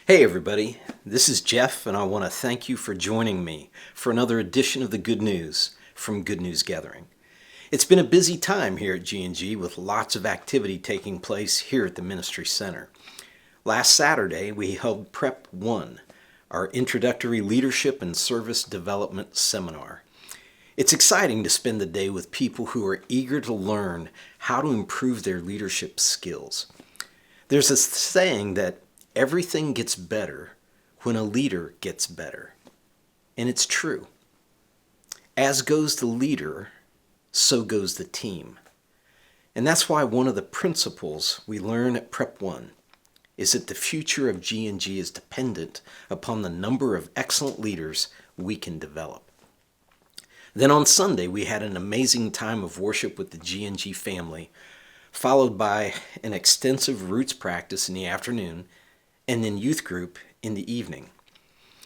Hey everybody, this is Jeff and I want to thank you for joining me for another edition of the Good News from Good News Gathering. It's been a busy time here at G&G with lots of activity taking place here at the Ministry Center. Last Saturday we held Prep 1, our introductory leadership and service development seminar. It's exciting to spend the day with people who are eager to learn how to improve their leadership skills. There's a saying that everything gets better when a leader gets better. And it's true. As goes the leader, so goes the team. And that's why one of the principles we learn at Prep 1 is that the future of G&G is dependent upon the number of excellent leaders we can develop. Then on Sunday, we had an amazing time of worship with the G&G family, followed by an extensive roots practice in the afternoon and then youth group in the evening.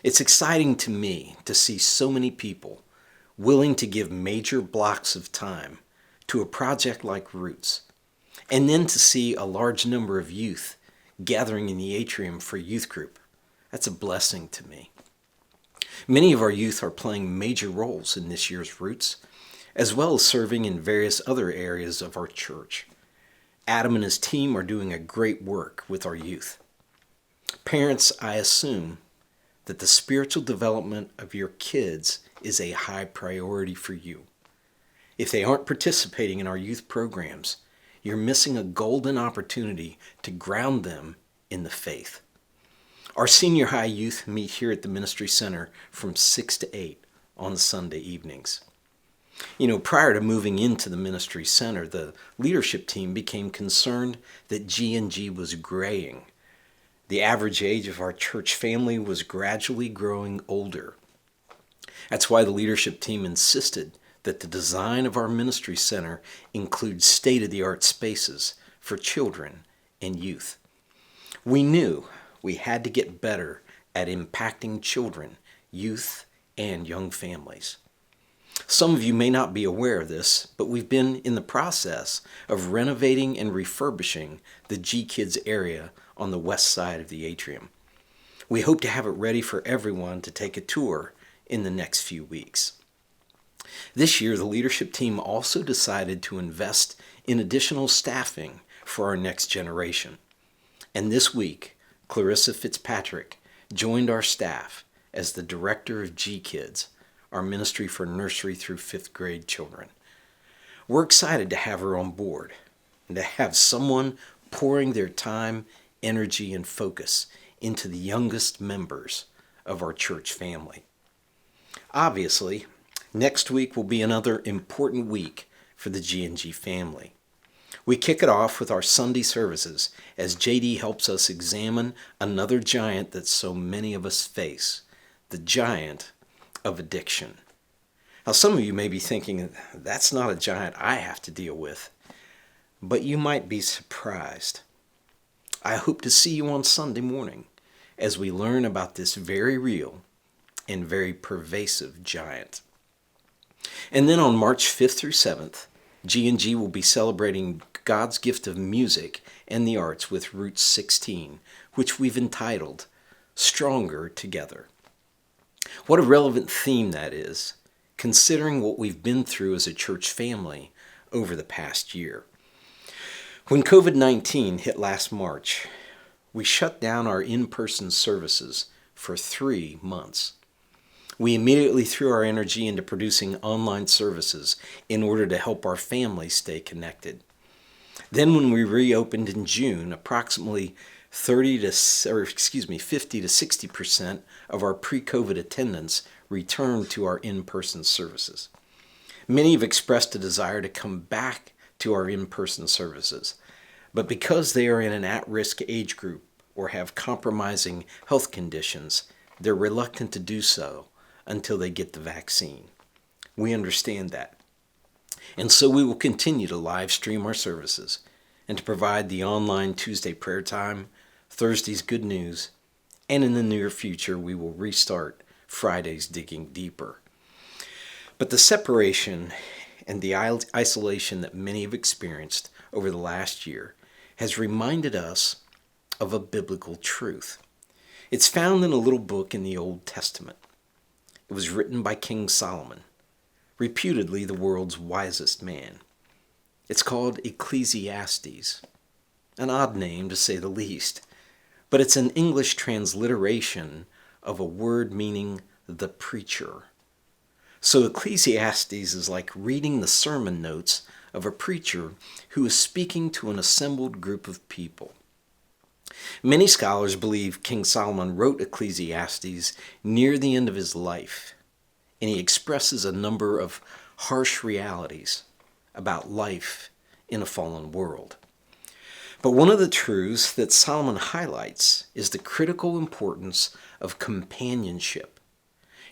It's exciting to me to see so many people willing to give major blocks of time to a project like Roots, and then to see a large number of youth gathering in the atrium for youth group. That's a blessing to me. Many of our youth are playing major roles in this year's Roots, as well as serving in various other areas of our church. Adam and his team are doing a great work with our youth. Parents, I assume that the spiritual development of your kids is a high priority for you. If they aren't participating in our youth programs, you're missing a golden opportunity to ground them in the faith. Our senior high youth meet here at the Ministry Center from 6 to 8 on Sunday evenings. Prior to moving into the Ministry Center, the leadership team became concerned that G&G was graying. The average age of our church family was gradually growing older. That's why the leadership team insisted that the design of our ministry center includes state-of-the-art spaces for children and youth. We knew we had to get better at impacting children, youth, and young families. Some of you may not be aware of this, but we've been in the process of renovating and refurbishing the G Kids area on the west side of the atrium. We hope to have it ready for everyone to take a tour in the next few weeks. This year, the leadership team also decided to invest in additional staffing for our next generation. And this week, Clarissa Fitzpatrick joined our staff as the director of G Kids, our ministry for nursery through 5th grade children. We're excited to have her on board and to have someone pouring their time, energy, and focus into the youngest members of our church family. Obviously, next week will be another important week for the G&G family. We kick it off with our Sunday services as JD helps us examine another giant that so many of us face, the giant of addiction. Now, some of you may be thinking, that's not a giant I have to deal with, but you might be surprised. I hope to see you on Sunday morning as we learn about this very real and very pervasive giant. And then on March 5th through 7th, G&G will be celebrating God's gift of music and the arts with Roots 16, which we've entitled Stronger Together. What a relevant theme that is, considering what we've been through as a church family over the past year. When COVID-19 hit last March, we shut down our in-person services for 3 months. We immediately threw our energy into producing online services in order to help our family stay connected. Then when we reopened in June, approximately 50 to 60% of our pre-COVID attendance returned to our in-person services. Many have expressed a desire to come back to our in-person services, but because they are in an at-risk age group or have compromising health conditions, they're reluctant to do so until they get the vaccine. We understand that. And so we will continue to live stream our services and to provide the online Tuesday prayer time, Thursday's good news, and in the near future we will restart Friday's digging deeper. But the separation and the isolation that many have experienced over the last year has reminded us of a biblical truth. It's found in a little book in the Old Testament. It was written by King Solomon, reputedly the world's wisest man. It's called Ecclesiastes, an odd name to say the least, but it's an English transliteration of a word meaning the preacher. So Ecclesiastes is like reading the sermon notes of a preacher who is speaking to an assembled group of people. Many scholars believe King Solomon wrote Ecclesiastes near the end of his life, and he expresses a number of harsh realities about life in a fallen world. But one of the truths that Solomon highlights is the critical importance of companionship,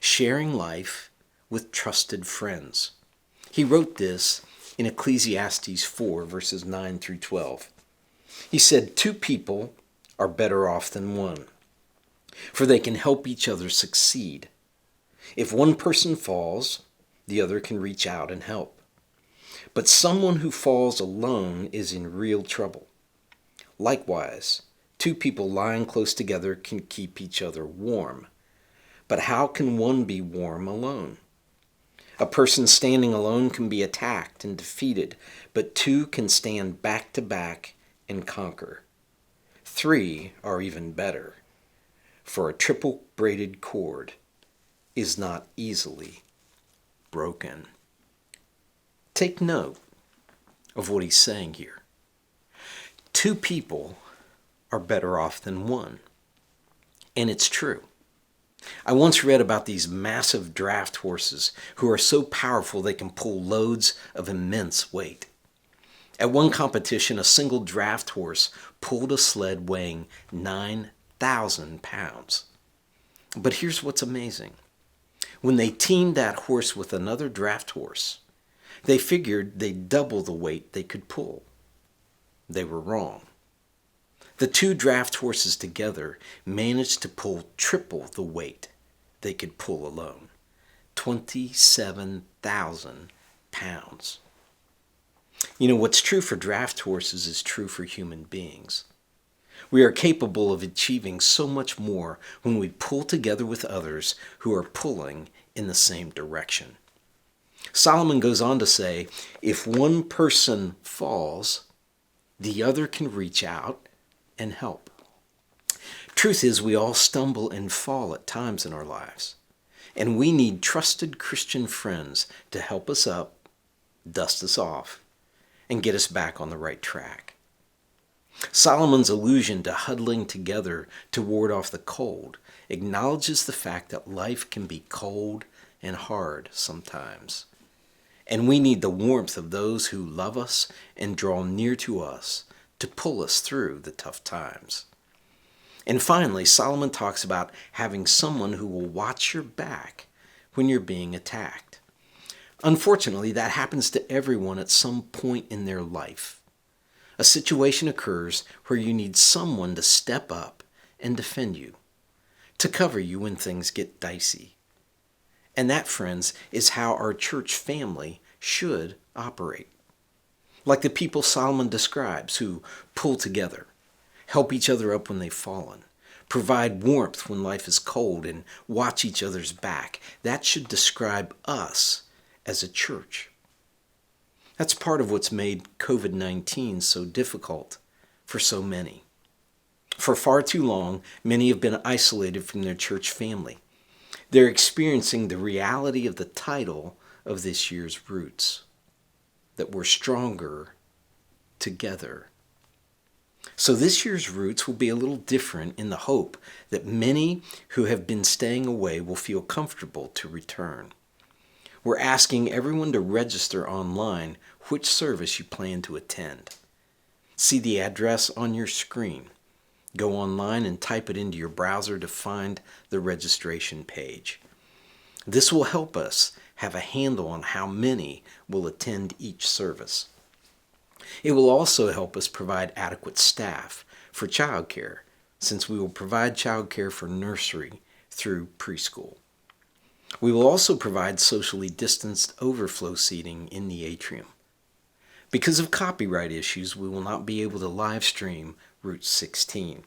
sharing life with trusted friends. He wrote this in Ecclesiastes 4, verses 9 through 12. He said, "Two people are better off than one, for they can help each other succeed. If one person falls, the other can reach out and help. But someone who falls alone is in real trouble. Likewise, two people lying close together can keep each other warm. But how can one be warm alone? A person standing alone can be attacked and defeated, but two can stand back to back and conquer. Three are even better, for a triple braided cord is not easily broken." Take note of what he's saying here. Two people are better off than one. And it's true. I once read about these massive draft horses who are so powerful they can pull loads of immense weight. At one competition, a single draft horse pulled a sled weighing 9,000 pounds. But here's what's amazing. When they teamed that horse with another draft horse, they figured they'd double the weight they could pull. They were wrong. The two draft horses together managed to pull triple the weight they could pull alone, 27,000 pounds. You know, what's true for draft horses is true for human beings. We are capable of achieving so much more when we pull together with others who are pulling in the same direction. Solomon goes on to say, if one person falls, the other can reach out and help. Truth is, we all stumble and fall at times in our lives, and we need trusted Christian friends to help us up, dust us off, and get us back on the right track. Solomon's allusion to huddling together to ward off the cold acknowledges the fact that life can be cold and hard sometimes, and we need the warmth of those who love us and draw near to us to pull us through the tough times. And finally, Solomon talks about having someone who will watch your back when you're being attacked. Unfortunately, that happens to everyone at some point in their life. A situation occurs where you need someone to step up and defend you, to cover you when things get dicey. And that, friends, is how our church family should operate. Like the people Solomon describes who pull together, help each other up when they've fallen, provide warmth when life is cold, and watch each other's back. That should describe us as a church. That's part of what's made COVID-19 so difficult for so many. For far too long, many have been isolated from their church family. They're experiencing the reality of the title of this year's Roots, that we're stronger together. So this year's Roots will be a little different in the hope that many who have been staying away will feel comfortable to return. We're asking everyone to register online which service you plan to attend. See the address on your screen. Go online and type it into your browser to find the registration page. This will help us have a handle on how many will attend each service. It will also help us provide adequate staff for childcare, since we will provide childcare for nursery through preschool. We will also provide socially distanced overflow seating in the atrium. Because of copyright issues, we will not be able to live stream Route 16.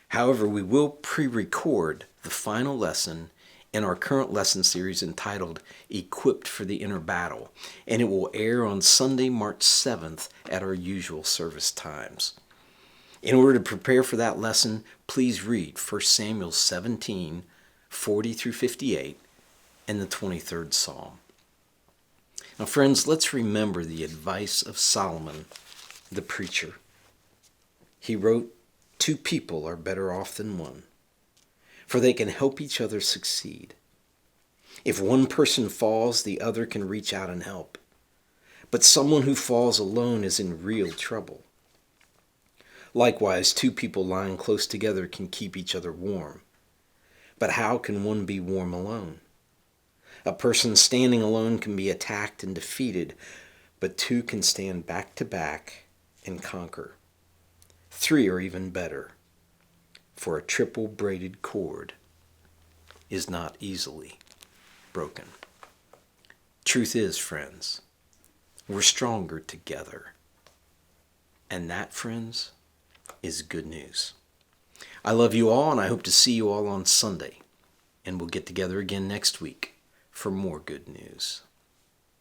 However, we will pre-record the final lesson in our current lesson series entitled Equipped for the Inner Battle, and it will air on Sunday, March 7th at our usual service times. In order to prepare for that lesson, please read 1 Samuel 17, 40 through 58, and the 23rd Psalm. Now, friends, let's remember the advice of Solomon, the preacher. He wrote, "Two people are better off than one, for they can help each other succeed. If one person falls, the other can reach out and help. But someone who falls alone is in real trouble. Likewise, two people lying close together can keep each other warm. But how can one be warm alone? A person standing alone can be attacked and defeated, but two can stand back to back and conquer. Three are even better, for a triple braided cord is not easily broken." Truth is, friends, we're stronger together. And that, friends, is good news. I love you all, and I hope to see you all on Sunday. And we'll get together again next week for more good news.